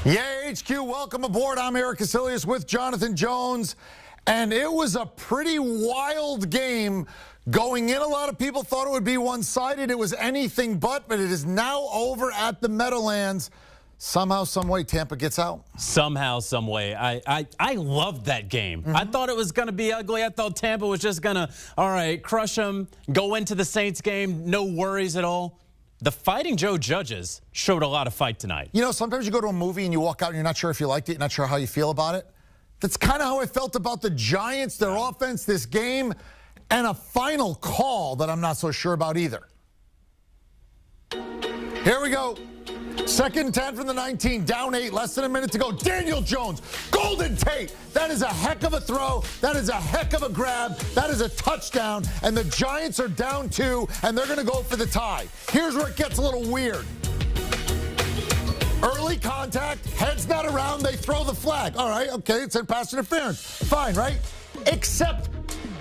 Yay, HQ, welcome aboard. I'm Eric Casillas with Jonathan Jones. And it was a pretty wild game. Going in, a lot of people thought it would be one-sided. It was anything but it is now over at the Meadowlands. Somehow, some way, Tampa gets out. Somehow, some way. I loved that game. I thought it was going to be ugly. I thought Tampa was just going to, all right, crush them, go into the Saints game, no worries at all. The Fighting Joe Judges showed a lot of fight tonight. You know, sometimes you go to a movie and you walk out and you're not sure if you liked it, you're not sure how you feel about it. That's kind of how I felt about the Giants, their offense, this game, and a final call that I'm not so sure about either. Here we go. 2nd and 10 from the 19, down 8, less than a minute to go. Daniel Jones, Golden Tate. That is a heck of a throw. That is a heck of a grab. That is a touchdown. And the Giants are down 2, and they're going to go for the tie. Here's where it gets a little weird. Early contact, head's not around, they throw the flag. All right, okay, it's in pass interference. Fine, right? Except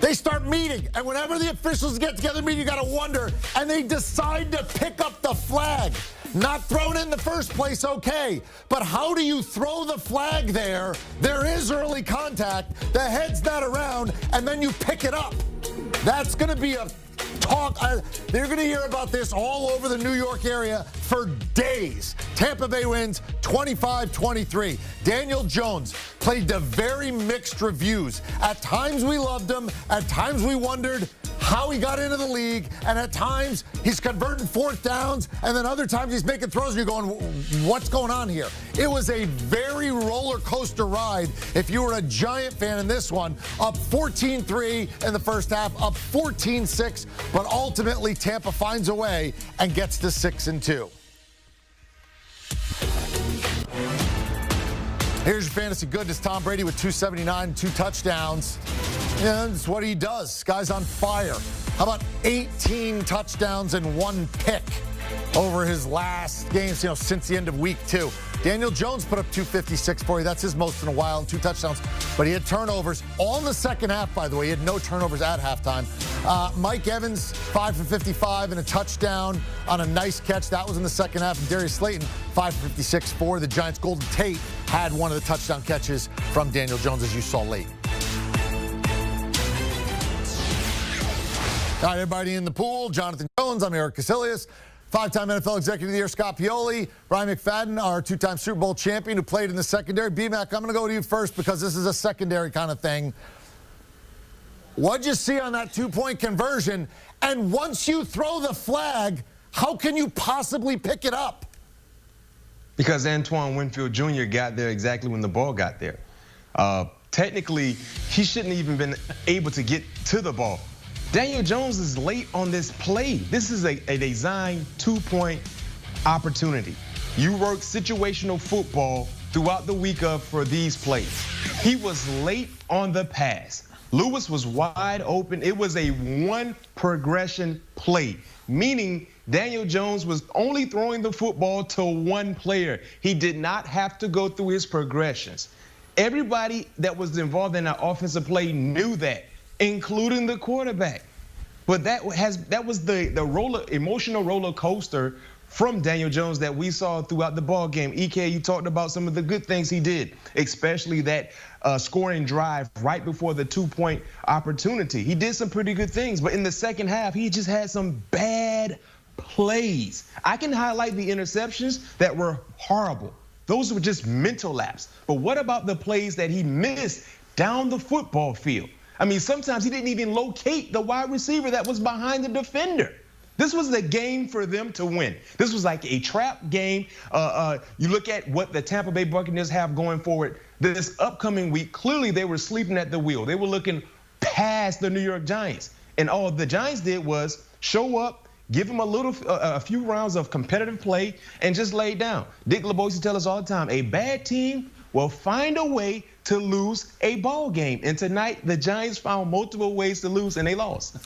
they start meeting, and whenever the officials get together meeting, you got to wonder, and they decide to pick up the flag. Not thrown in the first place, okay. But how do you throw the flag there? There is early contact, the head's not around, and then you pick it up. That's going to be a talk. They're going to hear about this all over the New York area for days. Tampa Bay wins 25-23. Daniel Jones played to very mixed reviews. At times we loved him. At times we wondered how he got into the league. And at times he's converting 4th downs. And then other times he's making throws and you're going, what's going on here? It was a very roller coaster ride if you were a Giant fan in this one. Up 14-3 in the first half, up 14-6. But ultimately Tampa finds a way and gets to 6-2. Here's your fantasy goodness. Tom Brady with 279, 2 touchdowns. Yeah, that's what he does. This guy's on fire. How about 18 touchdowns and 1 pick over his last games, since the end of week 2. Daniel Jones put up 256 for you. That's his most in a while, and 2 touchdowns. But he had turnovers all in the second half, by the way. He had no turnovers at halftime. Mike Evans, 5 for 55 and a touchdown on a nice catch. That was in the second half. And Darius Slayton, 5 for 56 for the Giants. Golden Tate had one of the touchdown catches from Daniel Jones, as you saw late. All right, everybody in the pool. Jonathan Jones, I'm Eric Casillas. 5-time NFL Executive of the Year, Scott Pioli. Brian McFadden, our 2-time Super Bowl champion who played in the secondary. B-Mac, I'm going to go to you first because this is a secondary kind of thing. What'd you see on that 2-point conversion? And once you throw the flag, how can you possibly pick it up? Because Antoine Winfield Jr. got there exactly when the ball got there. Technically, he shouldn't even been able to get to the ball. Daniel Jones is late on this play. This is a designed 2-point opportunity. You work situational football throughout the week for these plays. He was late on the pass. Lewis was wide open. It was a 1 progression play, meaning Daniel Jones was only throwing the football to 1 player. He did not have to go through his progressions. Everybody that was involved in that offensive play knew that, including the quarterback. But that was the emotional roller coaster from Daniel Jones that we saw throughout the ball game. EK, you talked about some of the good things he did, especially that scoring drive right before the 2-point opportunity. He did some pretty good things, but in the second half, he just had some bad plays. I can highlight the interceptions that were horrible. Those were just mental lapses. But what about the plays that he missed down the football field? I mean, sometimes he didn't even locate the wide receiver that was behind the defender. This was the game for them to win. This was like a trap game. You look at what the Tampa Bay Buccaneers have going forward this upcoming week. Clearly, they were sleeping at the wheel. They were looking past the New York Giants. And all the Giants did was show up, give them a few rounds of competitive play, and just lay down. Dick LeBeau used to tell us all the time, a bad team will find a way to lose a ball game. And tonight, the Giants found multiple ways to lose, and they lost.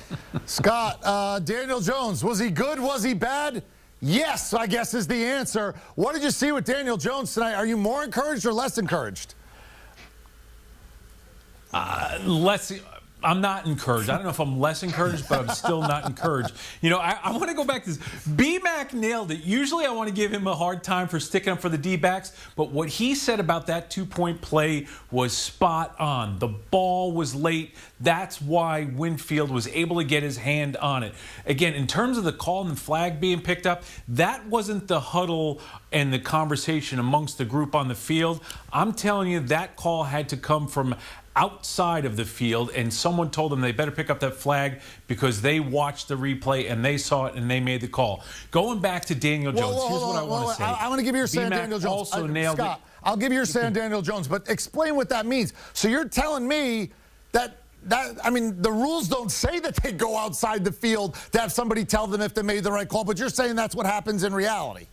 Scott, Daniel Jones, was he good? Was he bad? Yes, I guess is the answer. What did you see with Daniel Jones tonight? Are you more encouraged or less encouraged? I'm not encouraged. I don't know if I'm less encouraged, but I'm still not encouraged. You know, I want to go back to this. B-Mac nailed it. Usually I want to give him a hard time for sticking up for the D-backs, but what he said about that two-point play was spot on. The ball was late. That's why Winfield was able to get his hand on it. Again, in terms of the call and the flag being picked up, that wasn't the huddle and the conversation amongst the group on the field. I'm telling you, that call had to come from outside of the field, and someone told them they better pick up that flag because they watched the replay and they saw it and they made the call. Going back to Daniel Jones, here's what I want to say. I want to give you your say on Daniel Jones. Also nailed Scott, I'll give you your say on Daniel Jones, but explain what that means. So you're telling me that I mean, the rules don't say that they go outside the field to have somebody tell them if they made the right call, but you're saying that's what happens in reality.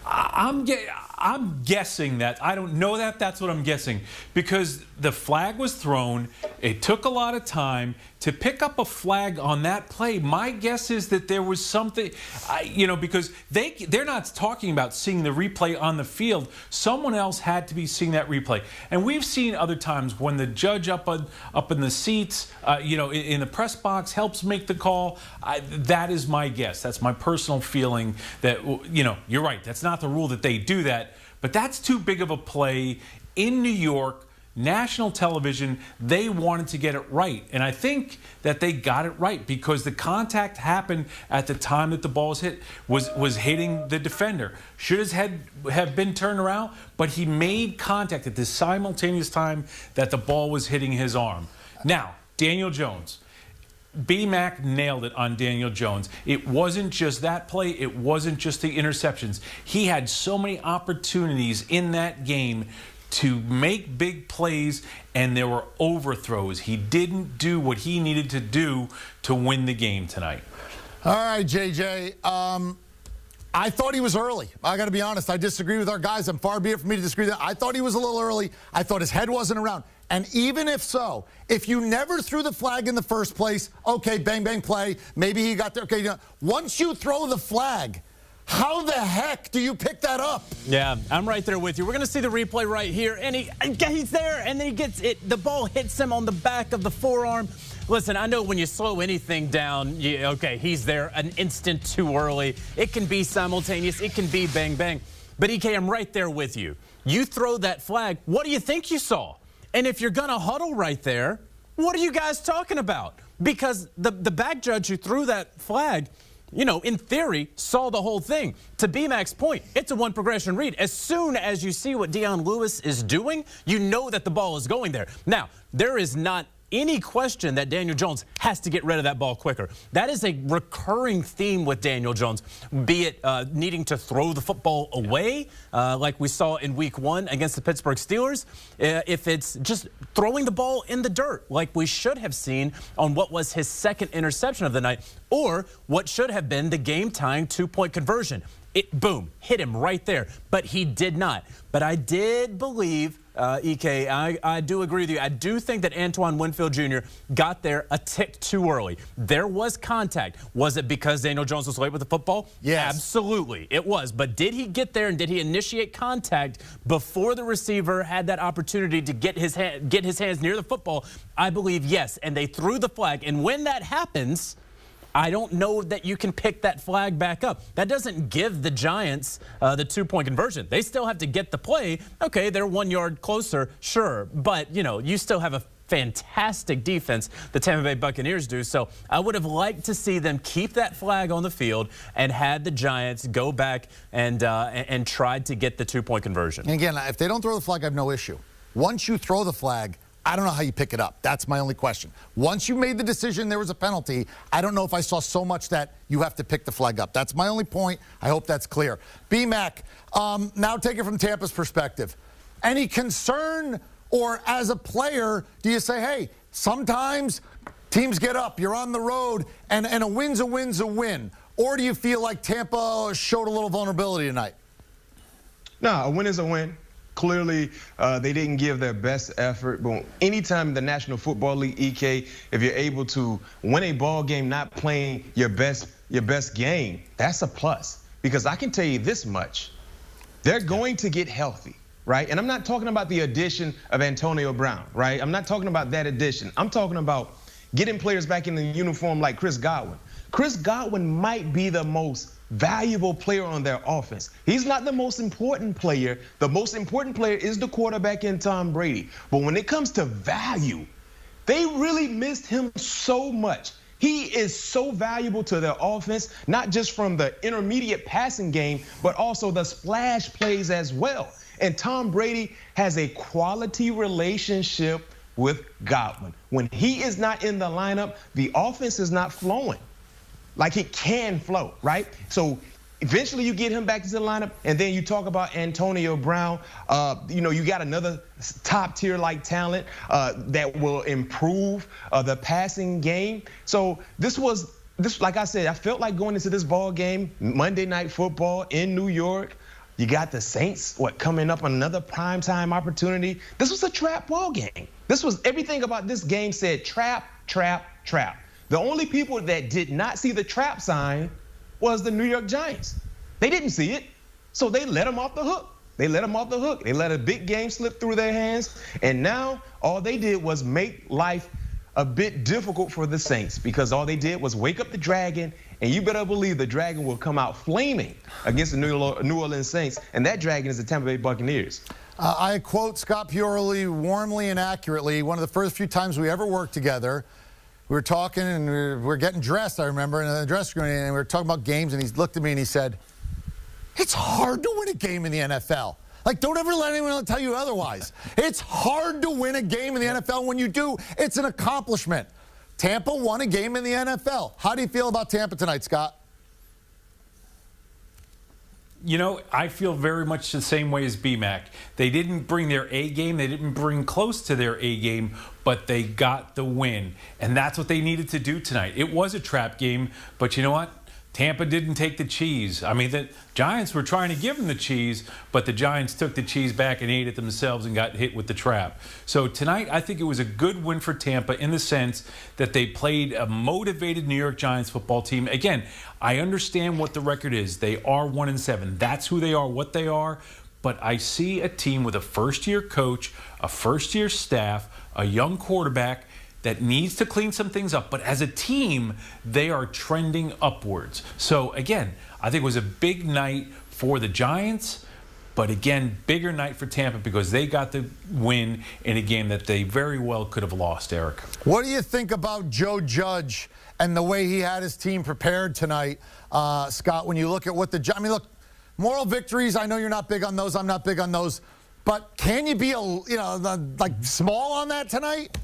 I'm guessing that. I don't know that. That's what I'm guessing. Because the flag was thrown. It took a lot of time to pick up a flag on that play. My guess is that there was something, you know, because they're not talking about seeing the replay on the field. Someone else had to be seeing that replay. And we've seen other times when the judge up in the seats, you know, in the press box helps make the call. That is my guess. That's my personal feeling that, you know, you're right. That's not the rule that they do that. But that's too big of a play in New York. National television, they wanted to get it right. And I think that they got it right because the contact happened at the time that the ball was hitting the defender. Should his head have been turned around, but he made contact at the simultaneous time that the ball was hitting his arm. Now, Daniel Jones. B-Mac nailed it on Daniel Jones. It wasn't just that play. It wasn't just the interceptions. He had so many opportunities in that game to make big plays, and there were overthrows. He didn't do what he needed to do to win the game tonight. All right, JJ. I thought he was early. I got to be honest. I disagree with our guys. I'm far be it for me to disagree with that. I thought he was a little early. I thought his head wasn't around. And even if so, if you never threw the flag in the first place, okay, bang, bang, play. Maybe he got there. Okay, you know, once you throw the flag, how the heck do you pick that up? Yeah, I'm right there with you. We're going to see the replay right here. And he's there, and then he gets it. The ball hits him on the back of the forearm. Listen, I know when you slow anything down, okay, he's there an instant too early. It can be simultaneous. It can be bang, bang. But, EK, I'm right there with you. You throw that flag, what do you think you saw? And if you're going to huddle right there, what are you guys talking about? Because the back judge who threw that flag, you know, in theory, saw the whole thing. To B-Mac's point, it's a one progression read. As soon as you see what Dion Lewis is doing, you know that the ball is going there. Now, there is not any question that Daniel Jones has to get rid of that ball quicker. That is a recurring theme with Daniel Jones, be it needing to throw the football away, like we saw in Week 1 against the Pittsburgh Steelers, if it's just throwing the ball in the dirt, like we should have seen on what was his second interception of the night, or what should have been the game-tying two-point conversion. It, boom, hit him right there, but he did not. But I did believe, EK, I do agree with you. I do think that Antoine Winfield Jr. got there a tick too early. There was contact. Was it because Daniel Jones was late with the football? Yes. Absolutely, it was. But did he get there and did he initiate contact before the receiver had that opportunity to get his hands near the football? I believe yes, and they threw the flag. And when that happens, I don't know that you can pick that flag back up. That doesn't give the Giants the two-point conversion. They still have to get the play. Okay, they're 1 yard closer, sure. But, you know, you still have a fantastic defense, the Tampa Bay Buccaneers do. So I would have liked to see them keep that flag on the field and had the Giants go back and tried to get the two-point conversion. And again, if they don't throw the flag, I have no issue. Once you throw the flag, I don't know how you pick it up. That's my only question. Once you made the decision there was a penalty, I don't know if I saw so much that you have to pick the flag up. That's my only point. I hope that's clear. B-Mac, now take it from Tampa's perspective. Any concern, or as a player, do you say, hey, sometimes teams get up, you're on the road, and a win's a win? Or do you feel like Tampa showed a little vulnerability tonight? No, a win is a win. Clearly, they didn't give their best effort. But anytime in the National Football League, EK, if you're able to win a ball game not playing your best game, that's a plus. Because I can tell you this much. They're going to get healthy, right? And I'm not talking about the addition of Antonio Brown, right? I'm not talking about that addition. I'm talking about getting players back in the uniform like Chris Godwin. Chris Godwin might be the most valuable player on their offense. He's not the most important player. The most important player is the quarterback in Tom Brady. But when it comes to value, they really missed him so much. He is so valuable to their offense, not just from the intermediate passing game, but also the splash plays as well. And Tom Brady has a quality relationship with Godwin. When he is not in the lineup, the offense is not flowing like it can flow, right? So eventually you get him back to the lineup, and then you talk about Antonio Brown. You got another top tier like talent that will improve the passing game. So this, like I said, I felt like going into this ball game, Monday Night Football in New York. You got the Saints, coming up on another primetime opportunity. This was a trap ball game. This was everything about this game said trap, trap, trap. The only people that did not see the trap sign was the New York Giants. They didn't see it, so they let them off the hook. They let them off the hook. They let a big game slip through their hands, and now all they did was make life a bit difficult for the Saints, because all they did was wake up the dragon, and you better believe the dragon will come out flaming against the New Orleans Saints, and that dragon is the Tampa Bay Buccaneers. I quote Scott Purley warmly and accurately. One of the first few times we ever worked together, we were talking and we were getting dressed, I remember, in the dressing room, and we were talking about games, and he looked at me and he said, "It's hard to win a game in the NFL. Like, don't ever let anyone tell you otherwise. It's hard to win a game in the NFL. When you do, it's an accomplishment." Tampa won a game in the NFL. How do you feel about Tampa tonight, Scott? You know, I feel very much the same way as BMAC. They didn't bring their A game. They didn't bring close to their A game, but they got the win. And that's what they needed to do tonight. It was a trap game, but you know what? Tampa didn't take the cheese. I mean, the Giants were trying to give them the cheese, but the Giants took the cheese back and ate it themselves and got hit with the trap. So tonight, I think it was a good win for Tampa in the sense that they played a motivated New York Giants football team. Again, I understand what the record is. They are 1-7. That's who they are, what they are. But I see a team with a first-year coach, a first-year staff, a young quarterback that needs to clean some things up. But as a team, they are trending upwards. So, again, I think it was a big night for the Giants, but, again, bigger night for Tampa because they got the win in a game that they very well could have lost, Eric. What do you think about Joe Judge and the way he had his team prepared tonight, Scott, when you look at what I mean, look, moral victories, I know you're not big on those. I'm not big on those. But can you be, like small on that tonight?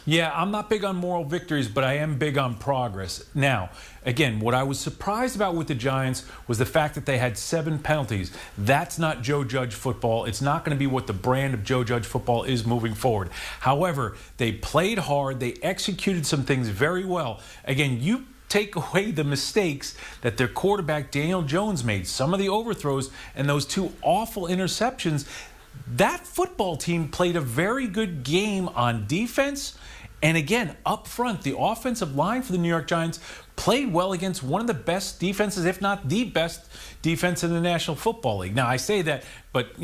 Yeah, I'm not big on moral victories, but I am big on progress. Now, again, what I was surprised about with the Giants was the fact that they had 7 penalties. That's not Joe Judge football. It's not going to be what the brand of Joe Judge football is moving forward. However, they played hard. They executed some things very well. Again, you take away the mistakes that their quarterback, Daniel Jones, made, some of the overthrows, and those 2 awful interceptions. That football team played a very good game on defense. And again, up front, the offensive line for the New York Giants played well against one of the best defenses, if not the best defense in the National Football League. Now, I say that, but,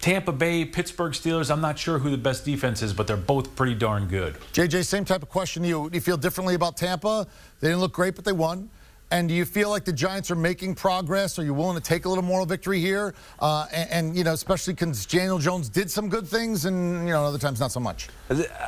Tampa Bay, Pittsburgh Steelers, I'm not sure who the best defense is, but they're both pretty darn good. JJ, same type of question to you. Do you feel differently about Tampa? They didn't look great, but they won. And do you feel like the Giants are making progress? Are you willing to take a little moral victory here? Especially because Daniel Jones did some good things and, other times not so much.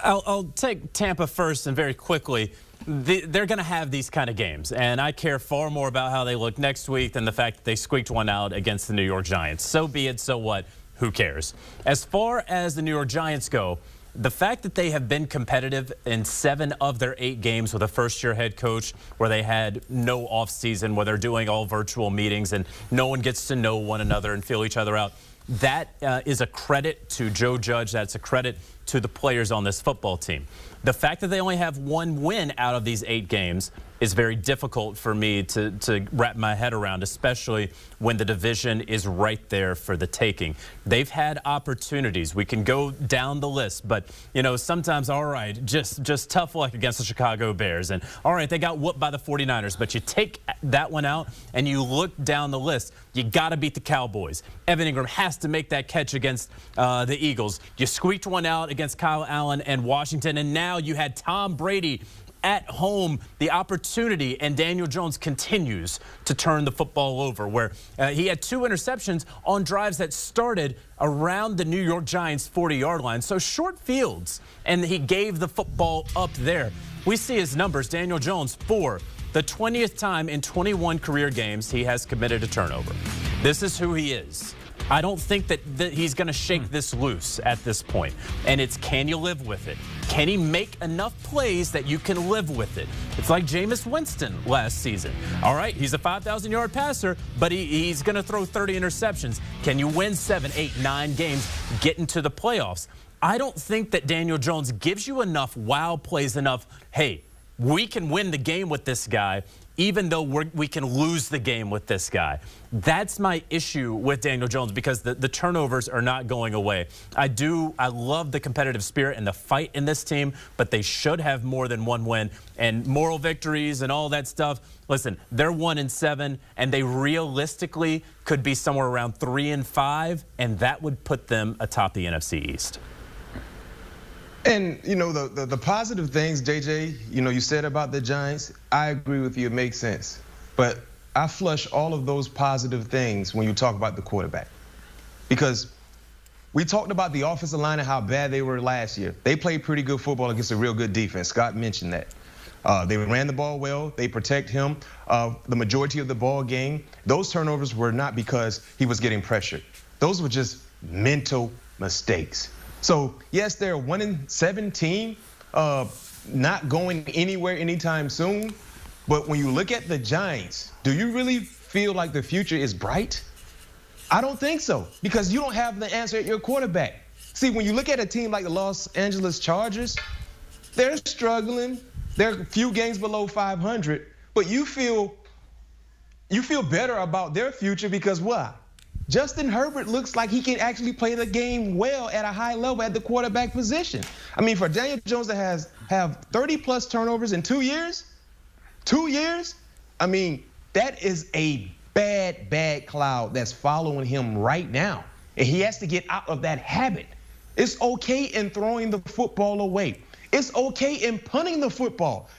I'll take Tampa first and very quickly. They're going to have these kind of games, and I care far more about how they look next week than the fact that they squeaked one out against the New York Giants. So be it, so what? Who cares? As far as the New York Giants go, the fact that they have been competitive in 7 of their 8 games with a first-year head coach where they had no offseason, where they're doing all virtual meetings and no one gets to know one another and feel each other out, that is a credit to Joe Judge. That's a credit to the players on this football team. The fact that they only have one win out of these 8 games is very difficult for me to wrap my head around, especially when the division is right there for the taking. They've had opportunities. We can go down the list, but, you know, sometimes, all right, just tough luck against the Chicago Bears. And, all right, they got whooped by the 49ers, but you take that one out and you look down the list, you got to beat the Cowboys. Evan Ingram has to make that catch against the Eagles. You squeaked one out against Kyle Allen and Washington, and now you had Tom Brady at home, the opportunity, and Daniel Jones continues to turn the football over, where he had 2 interceptions on drives that started around the New York Giants' 40-yard line. So short fields, and he gave the football up there. We see his numbers. Daniel Jones, for the 20th time in 21 career games, he has committed a turnover. This is who he is. I don't think that he's going to shake this loose at this point. And it's, can you live with it? Can he make enough plays that you can live with it? It's like Jameis Winston last season. All right, he's a 5,000-yard passer, but he's going to throw 30 interceptions. Can you win 7, 8, 9 games, get into the playoffs? I don't think that Daniel Jones gives you enough wow plays, enough, hey, we can win the game with this guy, even though we can lose the game with this guy. That's my issue with Daniel Jones, because the turnovers are not going away. I love the competitive spirit and the fight in this team, but they should have more than one win. And moral victories and all that stuff, listen, they're 1-7, and they realistically could be somewhere around 3-5, and that would put them atop the NFC East. And, you know, the positive things, JJ, you know, you said about the Giants, I agree with you, it makes sense. But I flush all of those positive things when you talk about the quarterback. Because we talked about the offensive line and how bad they were last year. They played pretty good football against a real good defense. Scott mentioned that. They ran the ball well. They protect him the majority of the ball game. Those turnovers were not because he was getting pressured. Those were just mental mistakes. So, yes, they're 1-17, not going anywhere anytime soon. But when you look at the Giants, do you really feel like the future is bright? I don't think so, because you don't have the answer at your quarterback. See, when you look at a team like the Los Angeles Chargers, they're struggling. They're a few games below 500, but you feel better about their future because what? Justin Herbert looks like he can actually play the game well at a high level at the quarterback position. I mean, for Daniel Jones to have 30-plus turnovers in 2 years, I mean, that is a bad cloud that's following him right now. And he has to get out of that habit. It's okay in throwing the football away. It's okay in punting the football.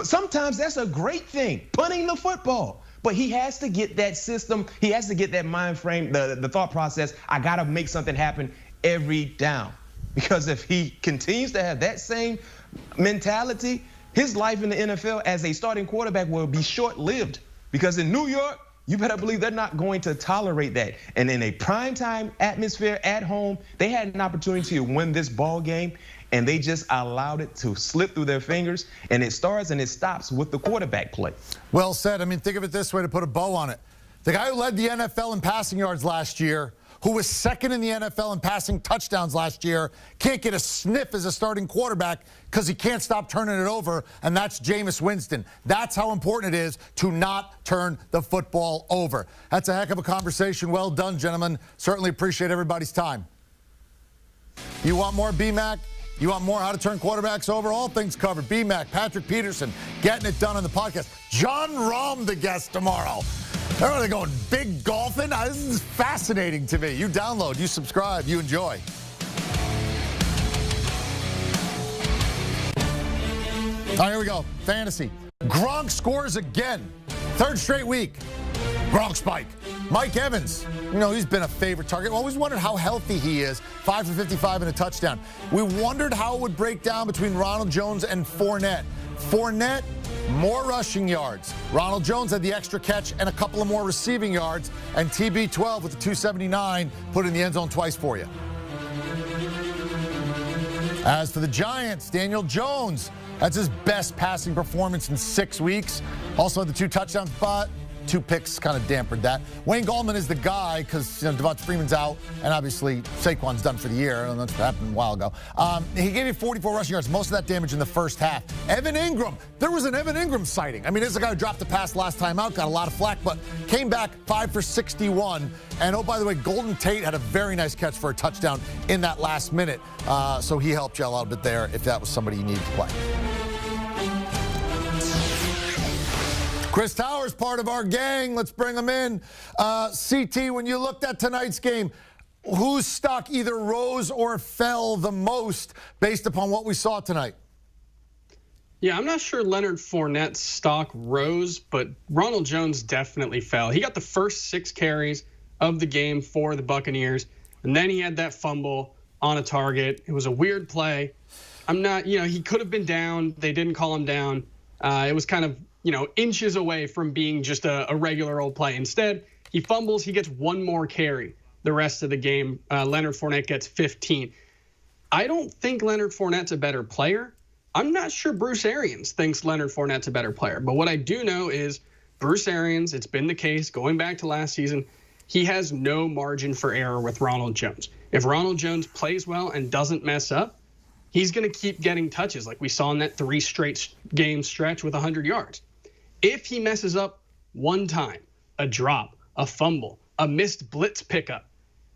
Sometimes that's a great thing, punting the football. But he has to get that system. He has to get that mind frame, the thought process. I got to make something happen every down. Because if he continues to have that same mentality, his life in the NFL as a starting quarterback will be short-lived. Because in New York, you better believe they're not going to tolerate that. And in a primetime atmosphere at home, they had an opportunity to win this ball game, and they just allowed it to slip through their fingers. And it starts and it stops with the quarterback play. Well said. I mean, think of it this way to put a bow on it. The guy who led the NFL in passing yards last year, who was second in the NFL in passing touchdowns last year, can't get a sniff as a starting quarterback because he can't stop turning it over, and that's Jameis Winston. That's how important it is to not turn the football over. That's a heck of a conversation. Well done, gentlemen. Certainly appreciate everybody's time. You want more BMAC? You want more how to turn quarterbacks over? All things covered. BMAC, Patrick Peterson, getting it done on the podcast. John Rahm, the guest tomorrow. They're going big golfing. This is fascinating to me. You download, you subscribe, you enjoy. All right, here we go. Fantasy. Gronk scores again. Third straight week. Gronk spike. Mike Evans, you know, he's been a favorite target. We always wondered how healthy he is. 5 for 55 and a touchdown. We wondered how it would break down between Ronald Jones and Fournette. Fournette, more rushing yards. Ronald Jones had the extra catch and a couple of more receiving yards. And TB12 with the 279 put in the end zone twice for you. As for the Giants, Daniel Jones, that's his best passing performance in 6 weeks. Also had the 2 touchdowns, but 2 picks kind of dampened that. Wayne Gallman is the guy because Devonta Freeman's out, and obviously Saquon's done for the year, and that's what happened a while ago. He gave you 44 rushing yards, most of that damage in the first half. Evan Ingram, there was an Evan Ingram sighting. I mean, this is a guy who dropped the pass last time out, got a lot of flack, but came back 5 for 61. And oh, by the way, Golden Tate had a very nice catch for a touchdown in that last minute. So he helped you a little bit there if that was somebody you needed to play. Chris Towers, part of our gang. Let's bring him in. CT, when you looked at tonight's game, whose stock either rose or fell the most based upon what we saw tonight? Yeah, I'm not sure Leonard Fournette's stock rose, but Ronald Jones definitely fell. He got the first 6 carries of the game for the Buccaneers, and then he had that fumble on a target. It was a weird play. He could have been down. They didn't call him down. It was kind of, inches away from being just a regular old play. Instead, he fumbles. He gets 1 more carry the rest of the game. Leonard Fournette gets 15. I don't think Leonard Fournette's a better player. I'm not sure Bruce Arians thinks Leonard Fournette's a better player. But what I do know is Bruce Arians, it's been the case going back to last season, he has no margin for error with Ronald Jones. If Ronald Jones plays well and doesn't mess up, he's going to keep getting touches like we saw in that 3 straight game stretch with 100 yards. If he messes up one time, a drop, a fumble, a missed blitz pickup,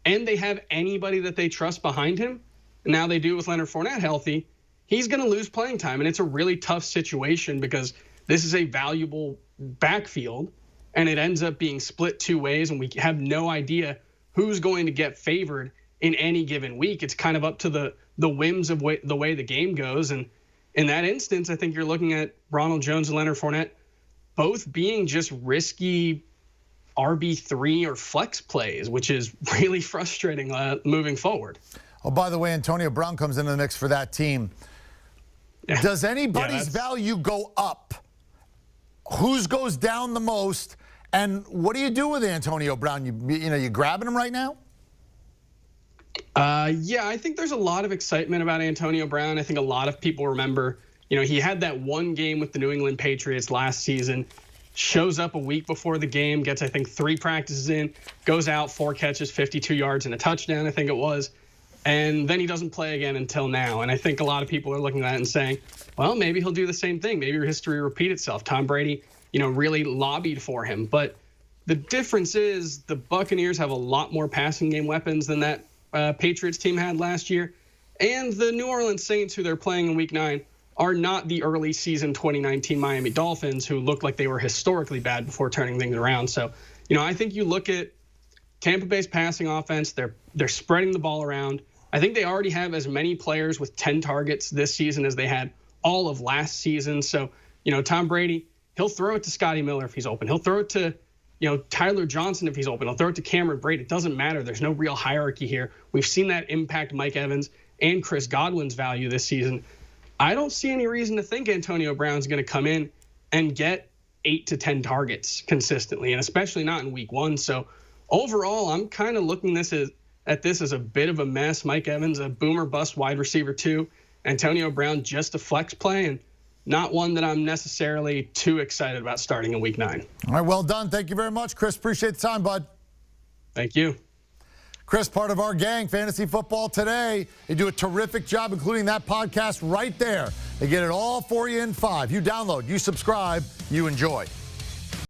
and they have anybody that they trust behind him, and now they do with Leonard Fournette healthy, he's going to lose playing time. And it's a really tough situation because this is a valuable backfield, and it ends up being split 2 ways, and we have no idea who's going to get favored in any given week. It's kind of up to the whims of the way the game goes. And in that instance, I think you're looking at Ronald Jones and Leonard Fournette both being just risky RB3 or flex plays, which is really frustrating moving forward. Oh, by the way, Antonio Brown comes into the mix for that team. Yeah. Does anybody's value go up? Whose goes down the most? And what do you do with Antonio Brown? You grabbing him right now? Yeah, I think there's a lot of excitement about Antonio Brown. I think a lot of people remember, he had that 1 game with the New England Patriots last season, shows up a week before the game, gets, I think, 3 practices in, goes out, 4 catches, 52 yards, and a touchdown, I think it was. And then he doesn't play again until now. And I think a lot of people are looking at that and saying, well, maybe he'll do the same thing. Maybe history will repeat itself. Tom Brady, really lobbied for him. But the difference is the Buccaneers have a lot more passing game weapons than that Patriots team had last year. And the New Orleans Saints, who they're playing in Week 9, are not the early season 2019 Miami Dolphins, who looked like they were historically bad before turning things around. So, I think you look at Tampa Bay's passing offense, they're spreading the ball around. I think they already have as many players with 10 targets this season as they had all of last season. So, Tom Brady, he'll throw it to Scotty Miller if he's open. He'll throw it to, Tyler Johnson if he's open. He'll throw it to Cameron Brate. It doesn't matter. There's no real hierarchy here. We've seen that impact Mike Evans and Chris Godwin's value this season. I don't see any reason to think Antonio Brown's going to come in and get 8 to 10 targets consistently, and especially not in Week 1. So overall, I'm kind of looking at this as a bit of a mess. Mike Evans, a boomer bust wide receiver 2. Antonio Brown, just a flex play, and not one that I'm necessarily too excited about starting in Week 9. All right, well done. Thank you very much, Chris. Appreciate the time, bud. Thank you. Chris, part of our gang, Fantasy Football Today. They do a terrific job, including that podcast right there. They get it all for you in 5. You download, you subscribe, you enjoy.